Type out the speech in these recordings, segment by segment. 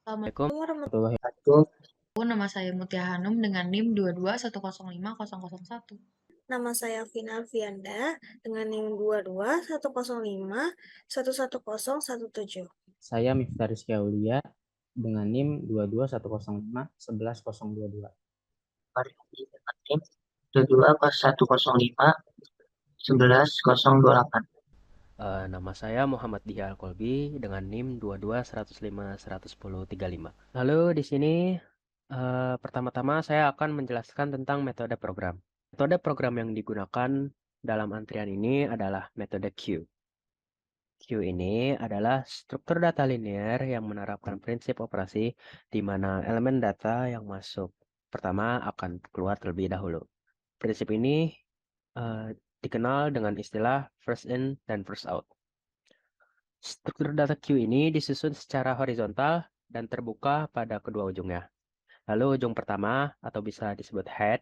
Assalamualaikum Warahmatullahi warahmatullahi wabarakatuh. wabarakatuh. Nama saya Mutia Hanum dengan NIM 221050001. Nama saya Vina Alfianda dengan NIM 2210511017. Saya Miftah Rizky Aulia dengan NIM 22105110022. Mari dengan NIM 220105110028. Nama saya Muhammad Diha Al-Kolbi dengan NIM 2210511035. Lalu di sini pertama-tama saya akan menjelaskan tentang metode program. Metode program yang digunakan dalam antrian ini adalah metode queue. Queue ini adalah struktur data linear yang menerapkan prinsip operasi di mana elemen data yang masuk pertama akan keluar terlebih dahulu. Prinsip ini dikenal dengan istilah first in dan first out. Struktur data queue ini disusun secara horizontal dan terbuka pada kedua ujungnya. Lalu ujung pertama atau bisa disebut head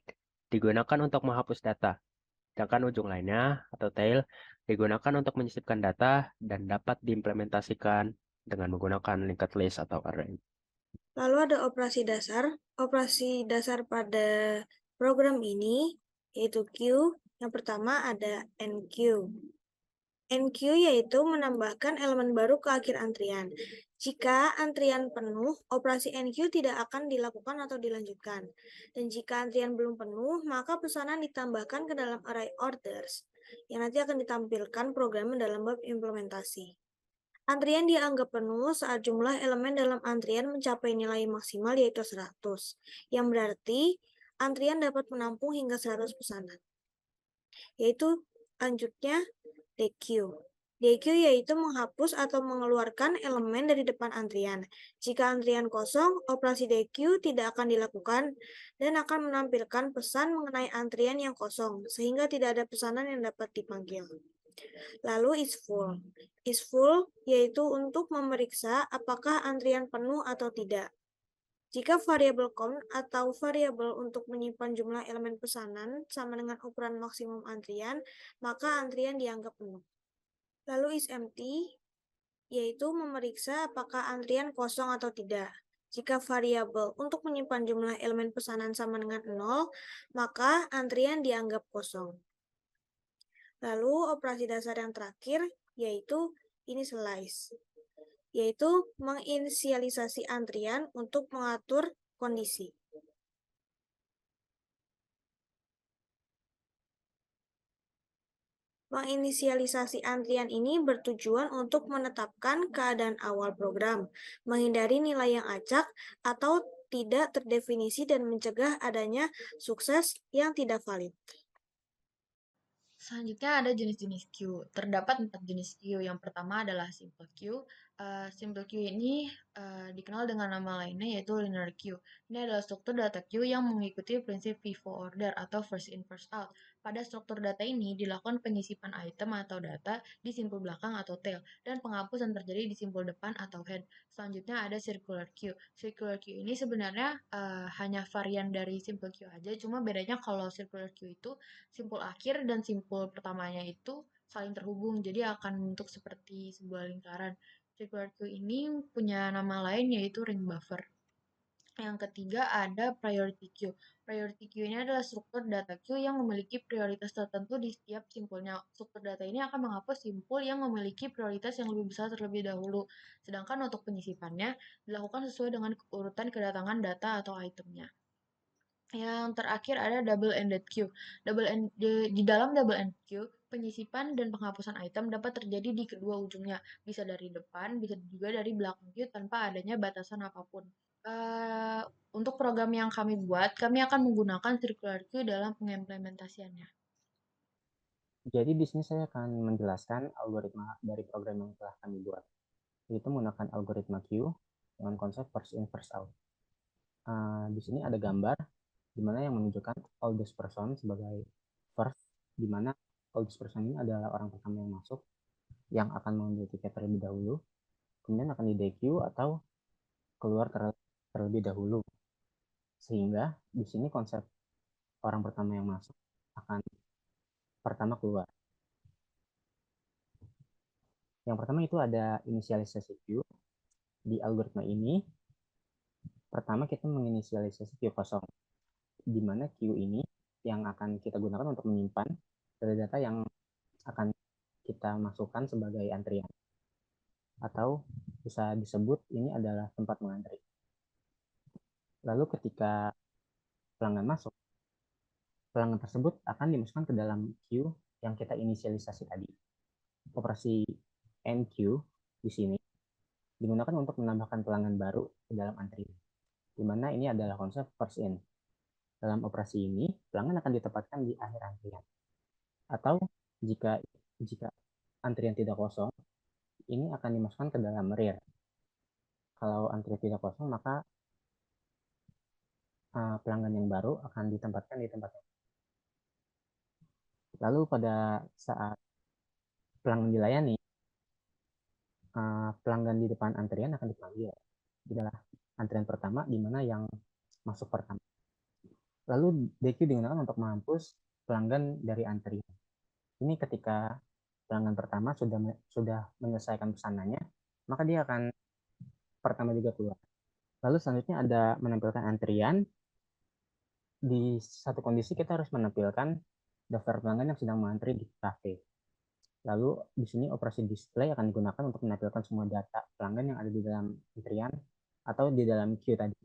digunakan untuk menghapus data, sedangkan ujung lainnya atau tail digunakan untuk menyisipkan data dan dapat diimplementasikan dengan menggunakan linked list atau array. Lalu ada operasi dasar. Operasi dasar pada program ini yaitu queue. Yang pertama ada NQ. NQ yaitu menambahkan elemen baru ke akhir antrian. Jika antrian penuh, operasi NQ tidak akan dilakukan atau dilanjutkan. Dan jika antrian belum penuh, maka pesanan ditambahkan ke dalam array orders, yang nanti akan ditampilkan program dalam bab implementasi. Antrian dianggap penuh saat jumlah elemen dalam antrian mencapai nilai maksimal yaitu 100, yang berarti antrian dapat menampung hingga 100 pesanan. Yaitu lanjutnya DQ. DQ yaitu menghapus atau mengeluarkan elemen dari depan antrian. Jika antrian kosong, operasi DQ tidak akan dilakukan dan akan menampilkan pesan mengenai antrian yang kosong, sehingga tidak ada pesanan yang dapat dipanggil. Lalu is full. Is full yaitu untuk memeriksa apakah antrian penuh atau tidak. Jika variabel count atau variabel untuk menyimpan jumlah elemen pesanan sama dengan ukuran maksimum antrian, maka antrian dianggap penuh. Lalu is empty yaitu memeriksa apakah antrian kosong atau tidak. Jika variabel untuk menyimpan jumlah elemen pesanan sama dengan 0, maka antrian dianggap kosong. Lalu operasi dasar yang terakhir yaitu initialize, yaitu menginisialisasi antrian untuk mengatur kondisi. Menginisialisasi antrian ini bertujuan untuk menetapkan keadaan awal program, menghindari nilai yang acak atau tidak terdefinisi dan mencegah adanya sukses yang tidak valid. Selanjutnya ada jenis-jenis queue. Terdapat 4 jenis queue. Yang pertama adalah simple queue. Simple queue ini dikenal dengan nama lainnya yaitu linear queue. Ini adalah struktur data queue yang mengikuti prinsip FIFO order atau first in first out. Pada struktur data ini dilakukan penyisipan item atau data di simpul belakang atau tail dan penghapusan terjadi di simpul depan atau head. Selanjutnya ada circular queue. Circular queue ini sebenarnya hanya varian dari simple queue aja, cuma bedanya kalau circular queue itu simpul akhir dan simpul pertamanya itu saling terhubung, jadi akan bentuk seperti sebuah lingkaran. Circular queue ini punya nama lain yaitu ring buffer. Yang ketiga ada priority queue. Priority queue ini adalah struktur data queue yang memiliki prioritas tertentu di setiap simpulnya. Struktur data ini akan menghapus simpul yang memiliki prioritas yang lebih besar terlebih dahulu. Sedangkan untuk penyisipannya dilakukan sesuai dengan urutan kedatangan data atau itemnya. Yang terakhir ada double-ended queue. Di dalam double-ended queue, penyisipan dan penghapusan item dapat terjadi di kedua ujungnya. Bisa dari depan, bisa juga dari belakang queue tanpa adanya batasan apapun. Untuk program yang kami buat, kami akan menggunakan circular queue dalam pengimplementasiannya. Jadi di sini saya akan menjelaskan algoritma dari program yang telah kami buat, yaitu menggunakan algoritma queue dengan konsep first in first out. Di sini ada gambar di mana yang menunjukkan oldest person sebagai first, di mana oldest person ini adalah orang pertama yang masuk yang akan mengambil tiket terlebih dahulu, kemudian akan di DQ atau keluar terlebih dahulu. Sehingga di sini konsep orang pertama yang masuk akan pertama keluar. Yang pertama itu ada inisialisasi queue. Di algoritma ini Pertama, kita menginisialisasi queue kosong, di mana queue ini yang akan kita gunakan untuk menyimpan data-data yang akan kita masukkan sebagai antrian. Atau bisa disebut ini adalah tempat mengantri. Lalu ketika pelanggan masuk, pelanggan tersebut akan dimasukkan ke dalam queue yang kita inisialisasi tadi. Operasi NQ di sini digunakan untuk menambahkan pelanggan baru ke dalam antrian, di mana ini adalah konsep first in. Dalam operasi ini, pelanggan akan ditempatkan di akhir antrian. Atau jika antrian tidak kosong, ini akan dimasukkan ke dalam rear. Kalau antrian tidak kosong, maka pelanggan yang baru akan ditempatkan di tempat yang. Lalu pada saat pelanggan dilayani, pelanggan di depan antrian akan dipanggil. Ini adalah antrian pertama di mana yang masuk pertama. Lalu DQ digunakan untuk menghapus pelanggan dari antrian. Ini ketika pelanggan pertama sudah menyelesaikan pesanannya, maka dia akan pertama juga keluar. Lalu selanjutnya ada menampilkan antrian. Di satu kondisi kita harus menampilkan daftar pelanggan yang sedang mengantri di kafe. Lalu di sini operasi display akan digunakan untuk menampilkan semua data pelanggan yang ada di dalam antrian atau di dalam queue tadi.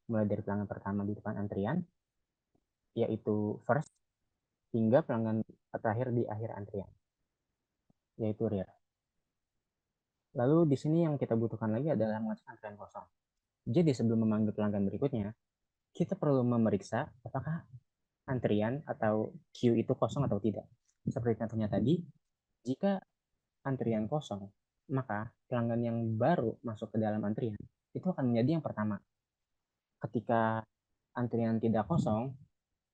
Mulai dari pelanggan pertama di depan antrian, yaitu first, hingga pelanggan terakhir di akhir antrian, yaitu rear. Lalu di sini yang kita butuhkan lagi adalah mengecek antrian kosong. Jadi sebelum memanggil pelanggan berikutnya, kita perlu memeriksa apakah antrian atau queue itu kosong atau tidak. Seperti contohnya tadi, jika antrian kosong, maka pelanggan yang baru masuk ke dalam antrian itu akan menjadi yang pertama. Ketika antrian tidak kosong,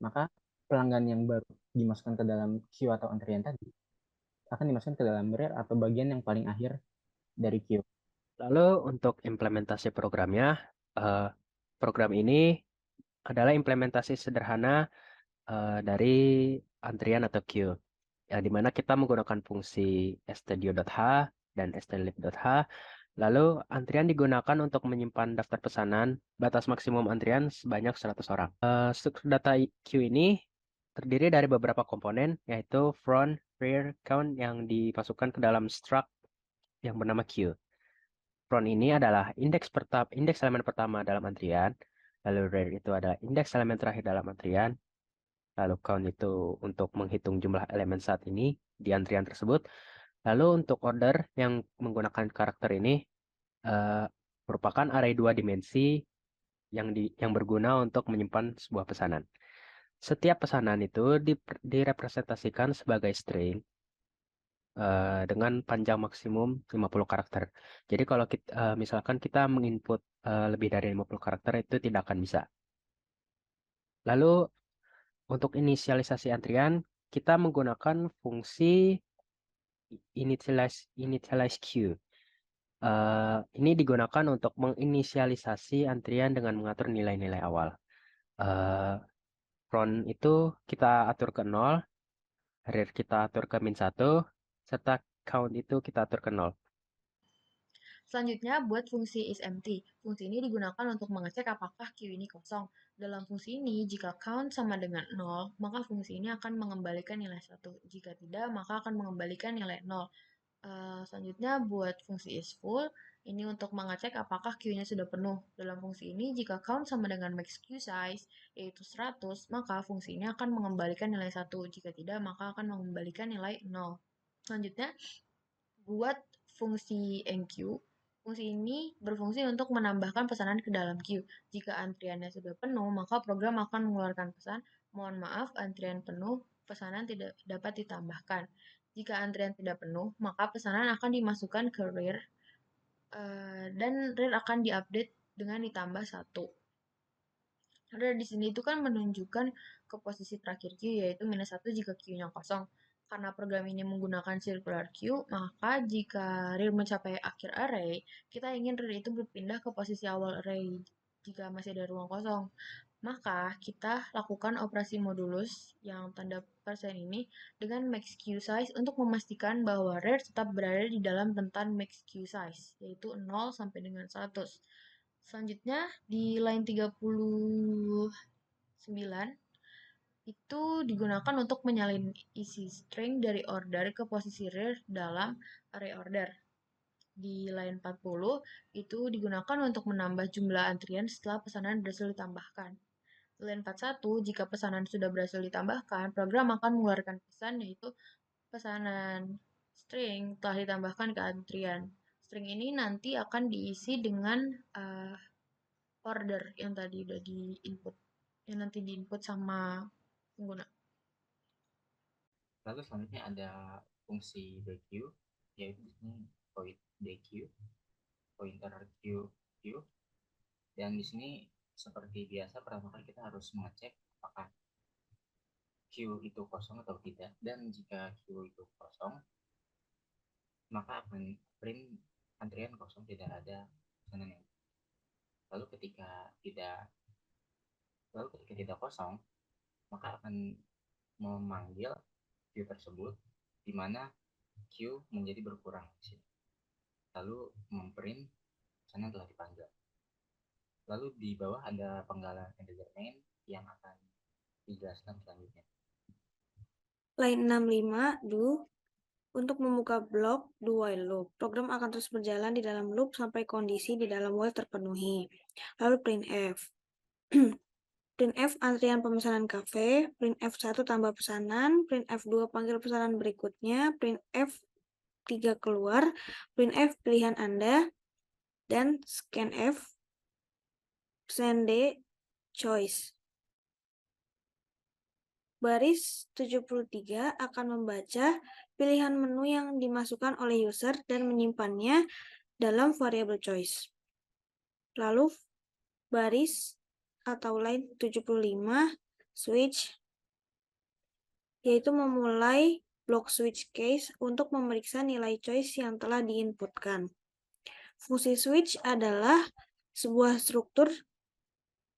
maka pelanggan yang baru dimasukkan ke dalam queue atau antrian tadi akan dimasukkan ke dalam rear atau bagian yang paling akhir dari queue. Lalu untuk implementasi programnya, program ini adalah implementasi sederhana dari antrian atau queue, di mana kita menggunakan fungsi stdio.h dan stdlib.h. Lalu antrian digunakan untuk menyimpan daftar pesanan, batas maksimum antrian sebanyak 100 orang. Struktur data queue ini terdiri dari beberapa komponen, yaitu front, rear, count yang dimasukkan ke dalam struct yang bernama queue. Front ini adalah indeks elemen pertama dalam antrian, lalu rear itu adalah indeks elemen terakhir dalam antrian, lalu count itu untuk menghitung jumlah elemen saat ini di antrian tersebut. Lalu untuk order yang menggunakan karakter ini merupakan array 2 dimensi yang berguna untuk menyimpan sebuah pesanan. Setiap pesanan itu direpresentasikan sebagai string dengan panjang maksimum 50 karakter. Jadi kalau misalkan kita menginput lebih dari 50 karakter itu tidak akan bisa. Lalu untuk inisialisasi antrian, kita menggunakan fungsi initialize queue. Ini digunakan untuk menginisialisasi antrian dengan mengatur nilai-nilai awal. Front itu kita atur ke 0, rear kita atur ke -1, serta count itu kita atur ke 0. Selanjutnya, buat fungsi isEmpty. Fungsi ini digunakan untuk mengecek apakah queue ini kosong. Dalam fungsi ini, jika count sama dengan 0, maka fungsi ini akan mengembalikan nilai 1. Jika tidak, maka akan mengembalikan nilai 0. Selanjutnya, buat fungsi isFull, ini untuk mengecek apakah queue-nya sudah penuh. Dalam fungsi ini, jika count sama dengan max queue size, yaitu 100, maka fungsi ini akan mengembalikan nilai 1. Jika tidak, maka akan mengembalikan nilai 0. Selanjutnya, buat fungsi enqueue, fungsi ini berfungsi untuk menambahkan pesanan ke dalam queue. Jika antriannya sudah penuh, maka program akan mengeluarkan pesan, mohon maaf, antrian penuh, pesanan tidak dapat ditambahkan. Jika antrian tidak penuh, maka pesanan akan dimasukkan ke rear, dan rear akan diupdate dengan ditambah 1. Rear di sini itu kan menunjukkan ke posisi terakhir queue, yaitu -1 jika queue-nya kosong. Karena program ini menggunakan circular queue, maka jika rear mencapai akhir array, kita ingin rear itu berpindah ke posisi awal array jika masih ada ruang kosong. Maka kita lakukan operasi modulus yang tanda persen ini dengan max queue size untuk memastikan bahwa rear tetap berada di dalam rentan max queue size, yaitu 0 sampai dengan 100. Selanjutnya di line 39 itu digunakan untuk menyalin isi string dari order ke posisi rear dalam array order. Di line 40 itu digunakan untuk menambah jumlah antrian setelah pesanan berhasil ditambahkan. Di line 41, jika pesanan sudah berhasil ditambahkan, program akan mengeluarkan pesan yaitu pesanan string telah ditambahkan ke antrian. String ini nanti akan diisi dengan order yang tadi udah di input, yang nanti di input sama pengguna. Lalu selanjutnya ada fungsi DQ, yaitu di sini point DQ, pointer Q, dan di sini seperti biasa pertama kali kita harus mengecek apakah Q itu kosong atau tidak, dan jika Q itu kosong maka akan print antrian kosong, tidak ada pesanan yang. Lalu ketika tidak kosong maka akan memanggil Q tersebut di mana Q menjadi berkurang di sini. Lalu memprint pesanan telah dipanggil. Lalu di bawah ada penggalan integer main yang akan dijelaskan selanjutnya. Line 65, do. Untuk membuka blok do while loop, program akan terus berjalan di dalam loop sampai kondisi di dalam while terpenuhi. Lalu printf. Printf antrian pemesanan kafe, printf 1 tambah pesanan, printf 2 panggil pesanan berikutnya, printf 3 keluar, printf pilihan Anda, dan scanf send choice. Baris 73 akan membaca pilihan menu yang dimasukkan oleh user dan menyimpannya dalam variabel choice. Lalu baris atau line 75 switch, yaitu memulai blok switch case untuk memeriksa nilai choice yang telah diinputkan. Fungsi switch adalah sebuah struktur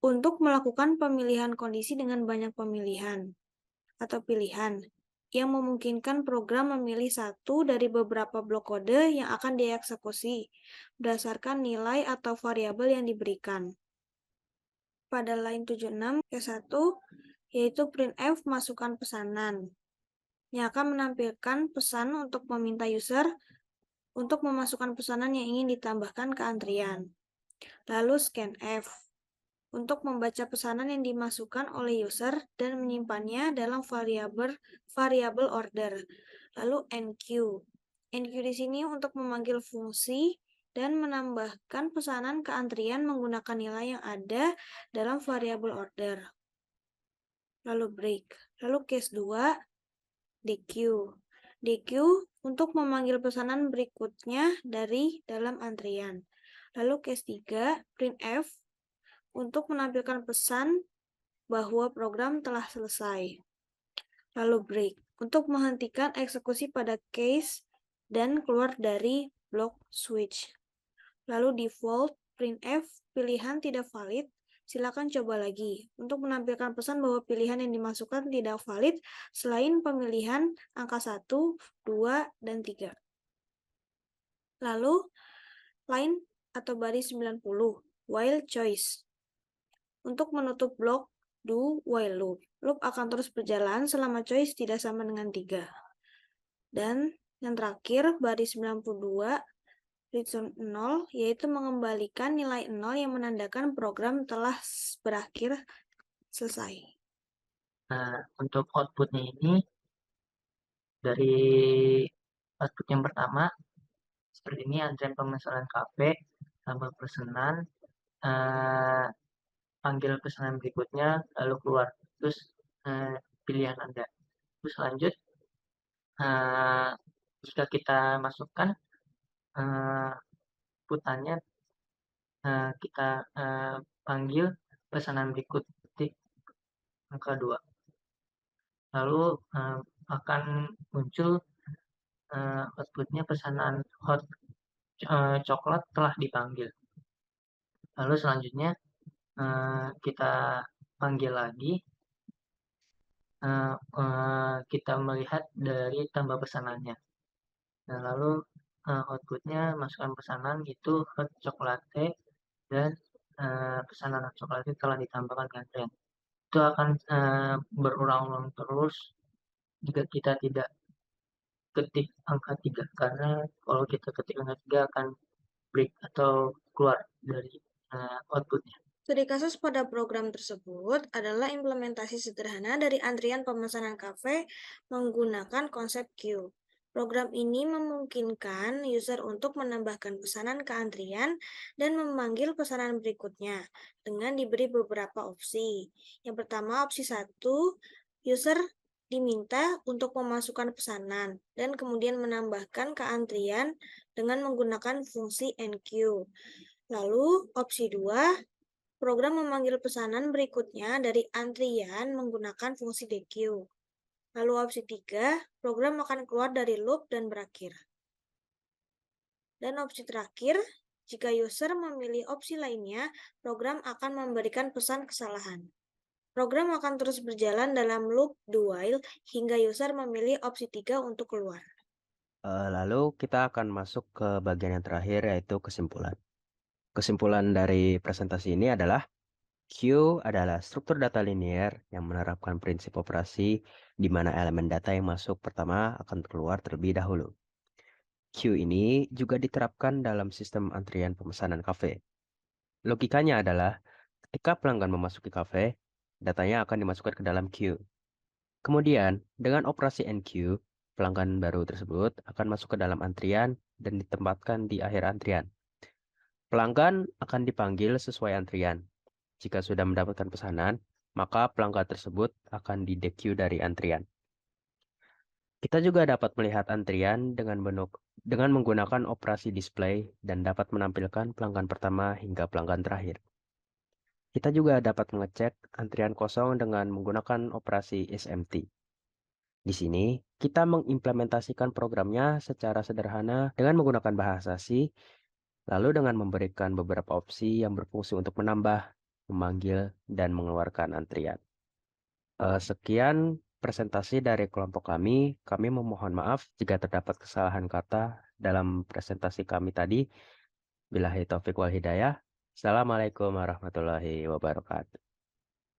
untuk melakukan pemilihan kondisi dengan banyak pemilihan atau pilihan yang memungkinkan program memilih satu dari beberapa blok kode yang akan dieksekusi berdasarkan nilai atau variabel yang diberikan. Pada line 76 ke-1 yaitu printf masukkan pesanan yang akan menampilkan pesan untuk meminta user untuk memasukkan pesanan yang ingin ditambahkan ke antrian. Lalu scanf untuk membaca pesanan yang dimasukkan oleh user dan menyimpannya dalam variabel order. Lalu enq. Enq di sini untuk memanggil fungsi dan menambahkan pesanan ke antrian menggunakan nilai yang ada dalam variabel order. Lalu break. Lalu case 2, dq. dq untuk memanggil pesanan berikutnya dari dalam antrian. Lalu case 3, printf untuk menampilkan pesan bahwa program telah selesai. Lalu break, untuk menghentikan eksekusi pada case dan keluar dari blok switch. Lalu default, printf, pilihan tidak valid, silakan coba lagi untuk menampilkan pesan bahwa pilihan yang dimasukkan tidak valid selain pemilihan angka 1, 2, dan 3. Lalu line atau baris 90, while choice. Untuk menutup blok do while loop. Loop akan terus berjalan selama choice tidak sama dengan 3. Dan yang terakhir, baris 92, return 0, yaitu mengembalikan nilai 0 yang menandakan program telah berakhir selesai. Nah, untuk outputnya ini, dari output yang pertama, seperti ini antrian pemesanan kafe, tambah pesanan, panggil pesanan berikutnya, lalu keluar, terus pilihan Anda. Terus lanjut, jika kita masukkan putannya, kita panggil pesanan berikut, titik angka 2. Lalu akan muncul outputnya pesanan hot coklat telah dipanggil. Lalu selanjutnya kita panggil lagi, kita melihat dari tambah pesanannya. Nah, lalu outputnya masukkan pesanan itu hot chocolate dan pesanan coklat itu telah ditambahkan ke antrian. Itu akan berulang-ulang terus jika kita tidak ketik angka 3, karena kalau kita ketik angka 3 akan break atau keluar dari outputnya. Studi kasus pada program tersebut adalah implementasi sederhana dari antrian pemesanan kafe menggunakan konsep queue. Program ini memungkinkan user untuk menambahkan pesanan ke antrian dan memanggil pesanan berikutnya dengan diberi beberapa opsi. Yang pertama, opsi 1, user diminta untuk memasukkan pesanan dan kemudian menambahkan ke antrian dengan menggunakan fungsi enqueue. Lalu, opsi 2, program memanggil pesanan berikutnya dari antrian menggunakan fungsi dequeue. Lalu opsi 3, program akan keluar dari loop dan berakhir. Dan opsi terakhir, jika user memilih opsi lainnya, program akan memberikan pesan kesalahan. Program akan terus berjalan dalam loop do while hingga user memilih opsi 3 untuk keluar. Lalu kita akan masuk ke bagian yang terakhir, yaitu kesimpulan. Kesimpulan dari presentasi ini adalah queue adalah struktur data linear yang menerapkan prinsip operasi di mana elemen data yang masuk pertama akan keluar terlebih dahulu. Queue ini juga diterapkan dalam sistem antrian pemesanan kafe. Logikanya adalah ketika pelanggan memasuki kafe, datanya akan dimasukkan ke dalam queue. Kemudian, dengan operasi enqueue, pelanggan baru tersebut akan masuk ke dalam antrian dan ditempatkan di akhir antrian. Pelanggan akan dipanggil sesuai antrian. Jika sudah mendapatkan pesanan, maka pelanggan tersebut akan di-dequeue dari antrian. Kita juga dapat melihat antrian dengan menggunakan operasi display dan dapat menampilkan pelanggan pertama hingga pelanggan terakhir. Kita juga dapat mengecek antrian kosong dengan menggunakan operasi isEmpty. Di sini, kita mengimplementasikan programnya secara sederhana dengan menggunakan bahasa C, lalu dengan memberikan beberapa opsi yang berfungsi untuk menambah, memanggil, dan mengeluarkan antrian. Sekian presentasi dari kelompok kami. Kami memohon maaf jika terdapat kesalahan kata dalam presentasi kami tadi. Billahi taufiq wal hidayah. Assalamualaikum warahmatullahi wabarakatuh.